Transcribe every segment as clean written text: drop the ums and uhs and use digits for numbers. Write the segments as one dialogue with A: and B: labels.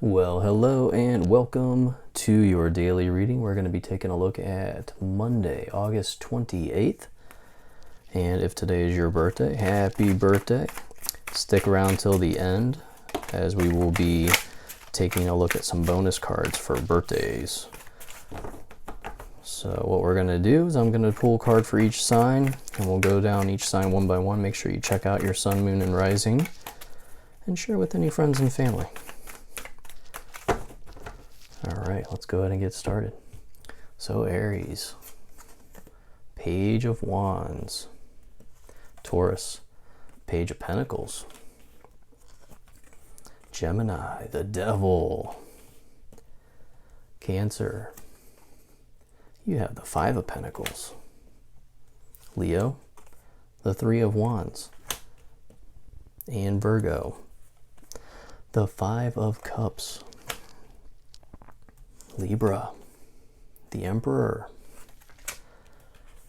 A: Well, hello and welcome to your daily reading. We're going to be taking a look at Monday, August 28th. And if today is your birthday, happy birthday. Stick around till the end as we will be taking a look at some bonus cards for birthdays. So what we're going to do is I'm going to pull a card for each sign and we'll go down each sign one by one. Make sure you check out your sun, moon, and rising and share with any friends and family. All right, let's go ahead and get started. So Aries, Page of Wands. Taurus, Page of Pentacles. Gemini, the Devil. Cancer, you have the Five of Pentacles. Leo, the Three of Wands. And Virgo, the Five of Cups. Libra, the Emperor.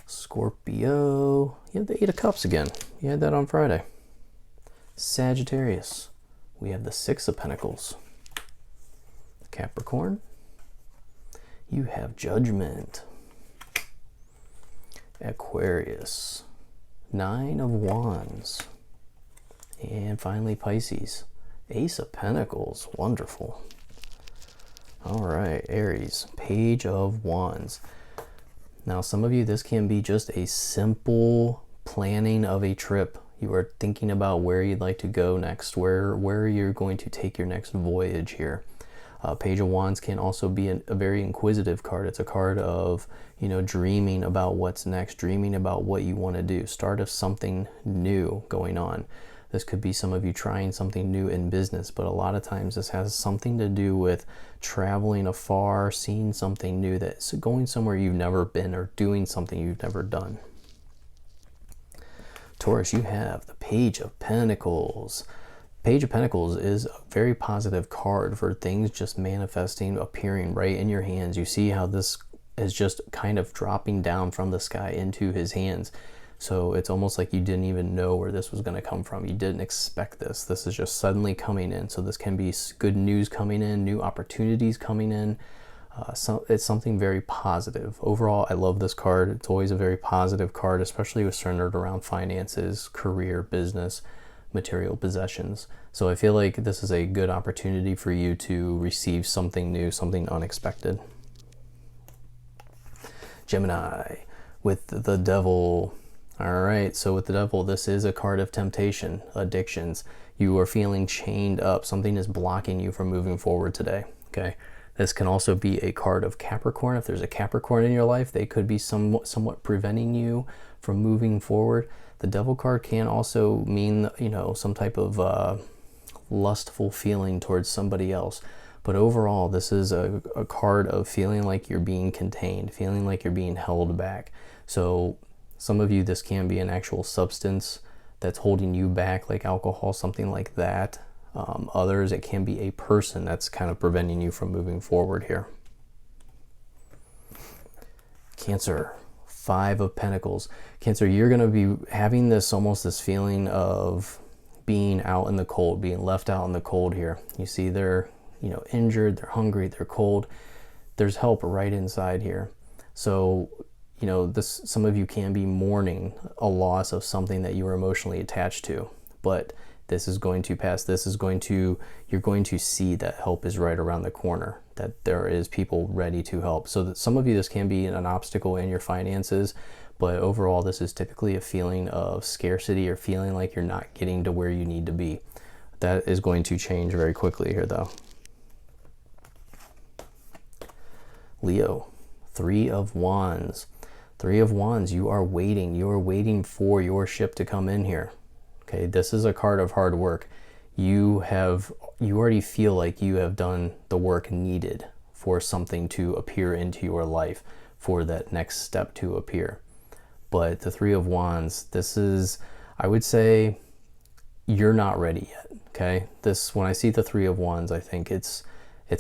A: Scorpio, you have the Eight of Cups again. You had that on Friday. Saggitarius, we have the Six of Pentacles. Capricorn, you have Judgment. Aquarius, Nine of Wands. And finally Pisces, Ace of Pentacles. Wonderful. All right, Aries, Page of Wands. Now, some of you, this can be just a simple planning of a trip. You are thinking about where you'd like to go next, where you're going to take your next voyage here. Page of Wands can also be a very inquisitive card. It's a card of, dreaming about what's next, dreaming about what you want to do, start of something new going on. This could be some of you trying something new in business, but a lot of times this has something to do with traveling afar, seeing something new, that's going somewhere you've never been or doing something you've never done. Taurus, you have the Page of Pentacles. Page of Pentacles is a very positive card for things just manifesting, appearing right in your hands. You see how this is just kind of dropping down from the sky into his hands. So it's almost like you didn't even know where this was going to come from. You didn't expect this. This is just suddenly coming in. So this can be good news coming in, new opportunities coming in. So it's something very positive. Overall, I love this card. It's always a very positive card, especially with centered around finances, career, business, material possessions. So I feel like this is a good opportunity for you to receive something new, something unexpected. Gemini, with the Devil. All right, so with the Devil, this is a card of temptation, addictions. You are feeling chained up. Something is blocking you from moving forward today, okay? This can also be a card of Capricorn. If there's a Capricorn in your life, they could be somewhat preventing you from moving forward. The Devil card can also mean, some type of lustful feeling towards somebody else. But overall, this is a card of feeling like you're being contained, feeling like you're being held back. So some of you, this can be an actual substance that's holding you back, like alcohol, something like that. Others, it can be a person that's kind of preventing you from moving forward here. Cancer, Five of Pentacles. Cancer, you're going to be having almost this feeling of being out in the cold, being left out in the cold here. You see they're, injured, they're hungry, they're cold. There's help right inside here. So some of you can be mourning a loss of something that you were emotionally attached to, but this is going to pass. You're going to see that help is right around the corner, that there is people ready to help. So that some of you, this can be an obstacle in your finances, but overall, this is typically a feeling of scarcity or feeling like you're not getting to where you need to be. That is going to change very quickly here though. Leo, Three of Wands. Three of Wands, you are waiting for your ship to come in here. Okay, this is a card of hard work. You already feel like you have done the work needed for something to appear into your life, for that next step to appear. But the Three of Wands, I would say you're not ready yet, okay? When I see the Three of Wands, I think it's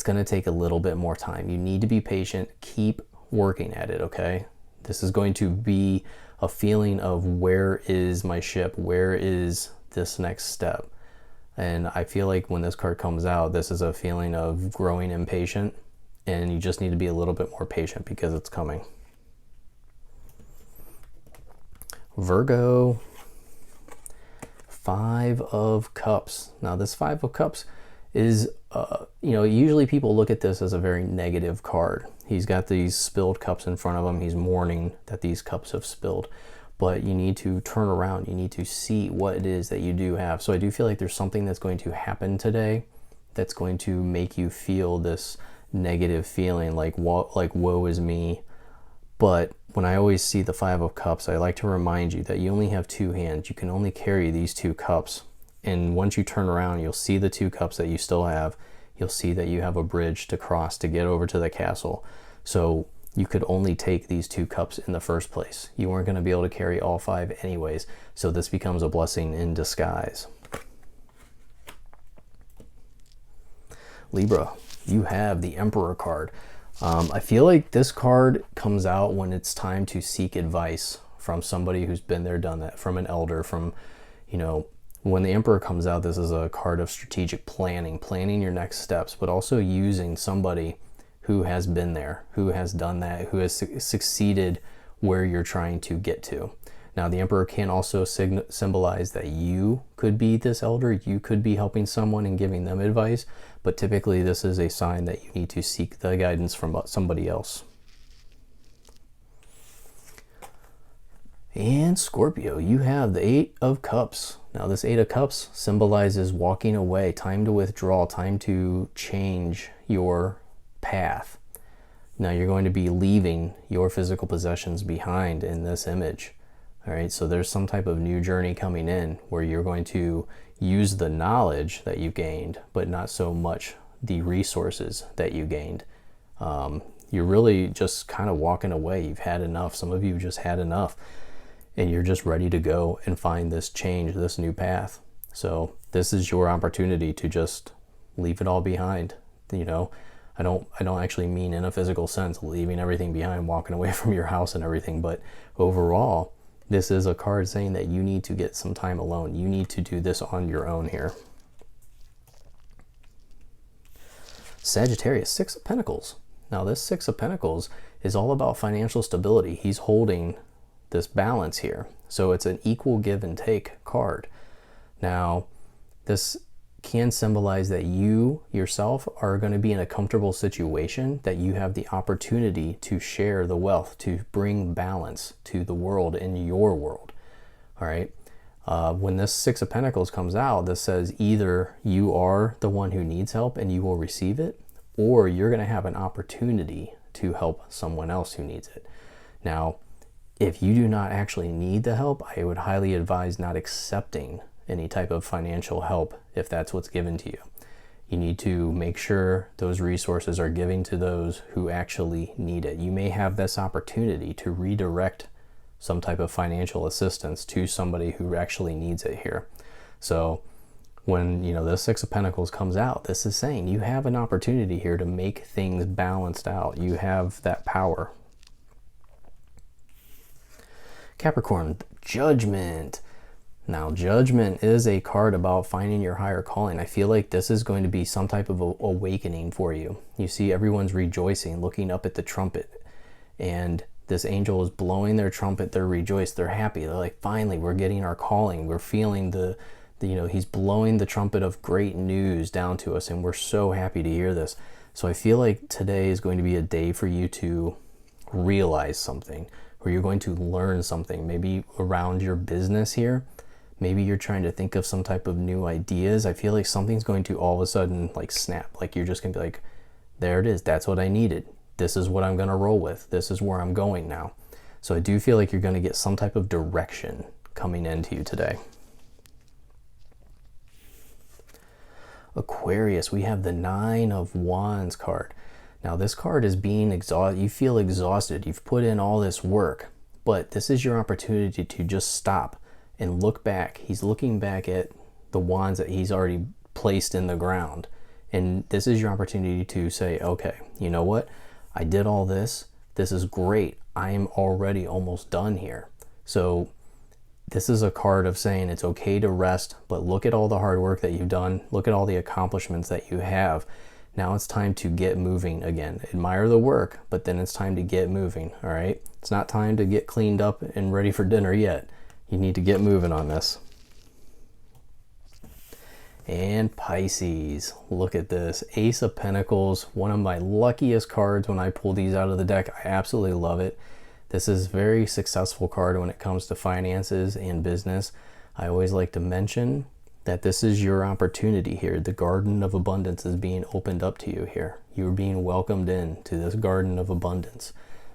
A: going to take a little bit more time. You need to be patient, keep working at it, okay? This is going to be a feeling of, where is my ship? Where is this next step? And I feel like when this card comes out, this is a feeling of growing impatient, and you just need to be a little bit more patient because it's coming. Virgo, Five of Cups. Now this Five of Cups is, usually people look at this as a very negative card. He's got these spilled cups in front of him. He's mourning that these cups have spilled. But you need to turn around. You need to see what it is that you do have. So I do feel like there's something that's going to happen today that's going to make you feel this negative feeling like woe is me. But when I always see the Five of Cups, I like to remind you that you only have two hands. You can only carry these two cups. And once you turn around, you'll see the two cups that you still have. You'll see that you have a bridge to cross to get over to the castle. So you could only take these two cups in the first place. You weren't going to be able to carry all five anyways. So this becomes a blessing in disguise. Libra, you have the Emperor card. I feel like this card comes out when it's time to seek advice from somebody who's been there, done that, from an elder, from, when the Emperor comes out, this is a card of strategic planning your next steps, but also using somebody who has been there, who has done that, who has succeeded where you're trying to get to. Now, the Emperor can also symbolize that you could be this elder, you could be helping someone and giving them advice, but typically this is a sign that you need to seek the guidance from somebody else. And Scorpio, you have the Eight of Cups. Now, this Eight of Cups symbolizes walking away, time to withdraw, time to change your path. Now you're going to be leaving your physical possessions behind in this image. All right, so there's some type of new journey coming in where you're going to use the knowledge that you gained, but not so much the resources that you gained. You're really just kind of walking away. You've had enough. Some of you just had enough, and you're just ready to go and find this change, this new path. So this is your opportunity to just leave it all behind. I don't actually mean in a physical sense, leaving everything behind, walking away from your house and everything, but overall, this is a card saying that you need to get some time alone. You need to do this on your own here. Sagittarius, Six of Pentacles. Now this Six of Pentacles is all about financial stability. He's holding this balance here. So it's an equal give and take card. Now, this can symbolize that you yourself are going to be in a comfortable situation, that you have the opportunity to share the wealth, to bring balance to the world, in your world. All right. When this Six of Pentacles comes out, this says either you are the one who needs help and you will receive it, or you're going to have an opportunity to help someone else who needs it. Now, if you do not actually need the help, I would highly advise not accepting any type of financial help if that's what's given to you. You need to make sure those resources are given to those who actually need it. You may have this opportunity to redirect some type of financial assistance to somebody who actually needs it here. So when the Six of Pentacles comes out, this is saying you have an opportunity here to make things balanced out. You have that power. Capricorn, Judgment. Now, Judgment is a card about finding your higher calling. I feel like this is going to be some type of awakening for you. You see everyone's rejoicing, looking up at the trumpet, and this angel is blowing their trumpet. They're rejoiced. They're happy. They're like, finally, we're getting our calling. We're feeling he's blowing the trumpet of great news down to us, and we're so happy to hear this. So I feel like today is going to be a day for you to realize something, where you're going to learn something, maybe around your business here. Maybe you're trying to think of some type of new ideas. I feel like something's going to all of a sudden like snap. Like you're just going to be like, there it is. That's what I needed. This is what I'm going to roll with. This is where I'm going now. So I do feel like you're going to get some type of direction coming into you today. Aquarius, we have the Nine of Wands card. Now this card is being exhausted. You feel exhausted. You've put in all this work, but this is your opportunity to just stop and look back. He's looking back at the wands that he's already placed in the ground. And this is your opportunity to say, okay, you know what? I did all this. This is great. I am already almost done here. So this is a card of saying it's okay to rest, but look at all the hard work that you've done. Look at all the accomplishments that you have. Now it's time to get moving again. Admire the work, but then it's time to get moving, all right? It's not time to get cleaned up and ready for dinner yet. You need to get moving on this. And Pisces, look at this. Ace of Pentacles, one of my luckiest cards when I pull these out of the deck. I absolutely love it. This is a very successful card when it comes to finances and business. I always like to mention that this is your opportunity here. The garden of abundance is being opened up to you here. You're being welcomed in to this garden of abundance.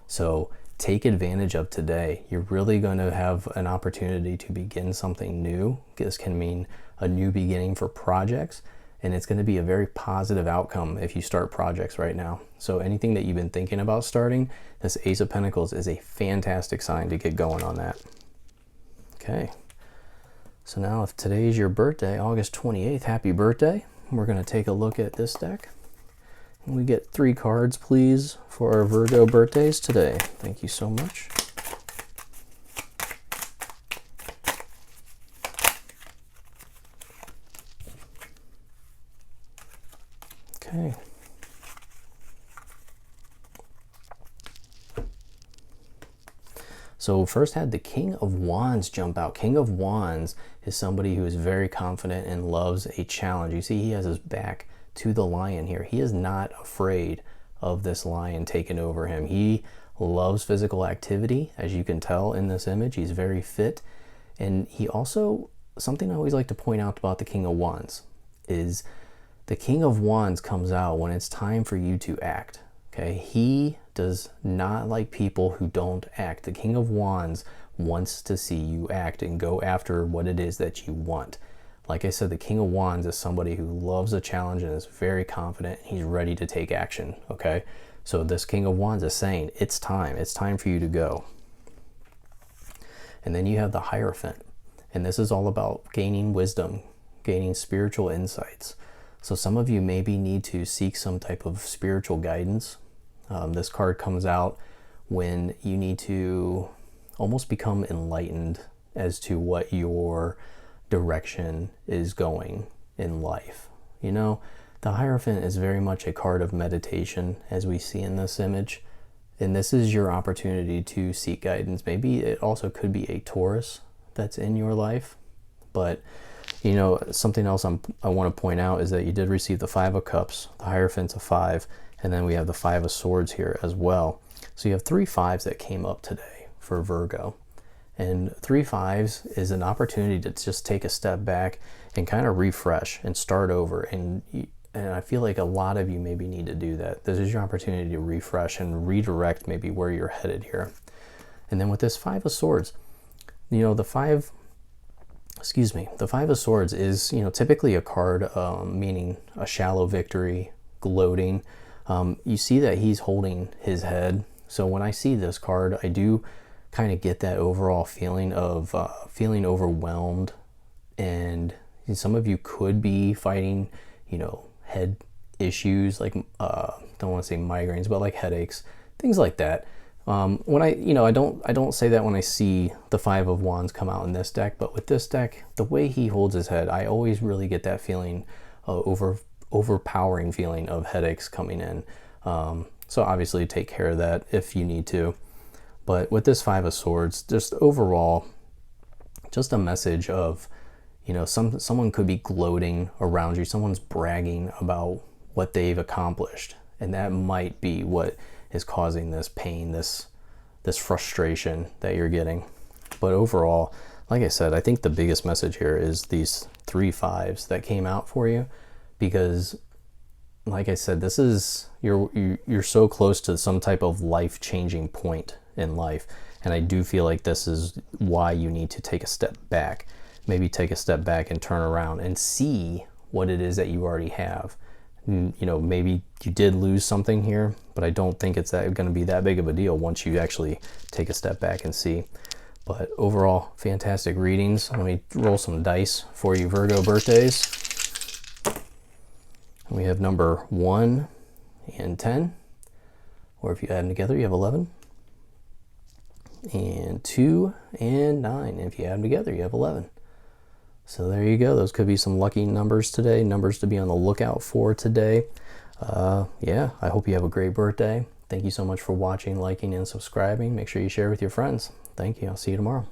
A: So take advantage of today. You're really going to have an opportunity to begin something new. This can mean a new beginning for projects, and it's going to be a very positive outcome if you start projects right now. So anything that you've been thinking about starting, this Ace of Pentacles is a fantastic sign to get going on that. Okay. So now if today's your birthday, August 28th, happy birthday. We're going to take a look at this deck. And we get 3 cards, please, for our Virgo birthdays today. Thank you so much. Okay. So first had the King of Wands jump out. King of Wands is somebody who is very confident and loves a challenge. You see he has his back to the lion here. He is not afraid of this lion taking over him. He loves physical activity, as you can tell in this image. He's very fit. And he also, something I always like to point out about the King of Wands is the King of Wands comes out when it's time for you to act. Okay, he does not like people who don't act. The King of Wands wants to see you act and go after what it is that you want. Like I said, the King of Wands is somebody who loves a challenge and is very confident. He's ready to take action, okay? So this King of Wands is saying, it's time. It's time for you to go. And then you have the Hierophant. And this is all about gaining wisdom, gaining spiritual insights. So some of you maybe need to seek some type of spiritual guidance. This card comes out when you need to almost become enlightened as to what your direction is going in life. You know, the Hierophant is very much a card of meditation, as we see in this image. And this is your opportunity to seek guidance. Maybe it also could be a Taurus that's in your life. But, you know, something else I want to point out is that you did receive the 5 of Cups, the Hierophant's a 5, and then we have the 5 of Swords here as well. So you have 3 5s that came up today for Virgo. And 3 5s is an opportunity to just take a step back and kind of refresh and start over. And I feel like a lot of you maybe need to do that. This is your opportunity to refresh and redirect maybe where you're headed here. And then with this 5 of Swords, you know, the 5 of Swords is, you know, typically a card meaning a shallow victory, gloating. You see that he's holding his head. So when I see this card, I do kind of get that overall feeling of feeling overwhelmed. And some of you could be fighting, you know, head issues, like don't want to say migraines, but like headaches, things like that. When I don't say that when I see the 5 of Wands come out in this deck, but with this deck, the way he holds his head, I always really get that feeling, overpowering feeling of headaches coming in. So obviously take care of that if you need to. But with this 5 of Swords, just overall, just a message of, you know, someone could be gloating around you. Someone's bragging about what they've accomplished. And that might be what is causing this pain, this frustration that you're getting. But overall, like I said, I think the biggest message here is these 3 5s that came out for you, because like I said, this is, you're so close to some type of life-changing point in life. And I do feel like this is why you need to take a step back. Maybe take a step back and turn around and see what it is that you already have. You know, maybe you did lose something here, but I don't think it's going to be that big of a deal once you actually take a step back and see. But overall, fantastic readings. Let me roll some dice for you Virgo birthdays. We have number 1 and 10, or if you add them together, you have 11. and 2 and 9. If you add them together, you have 11. So there you go. Those could be some lucky numbers today, numbers to be on the lookout for today. Yeah, I hope you have a great birthday. Thank you so much for watching, liking, and subscribing. Make sure you share with your friends. Thank you. I'll see you tomorrow.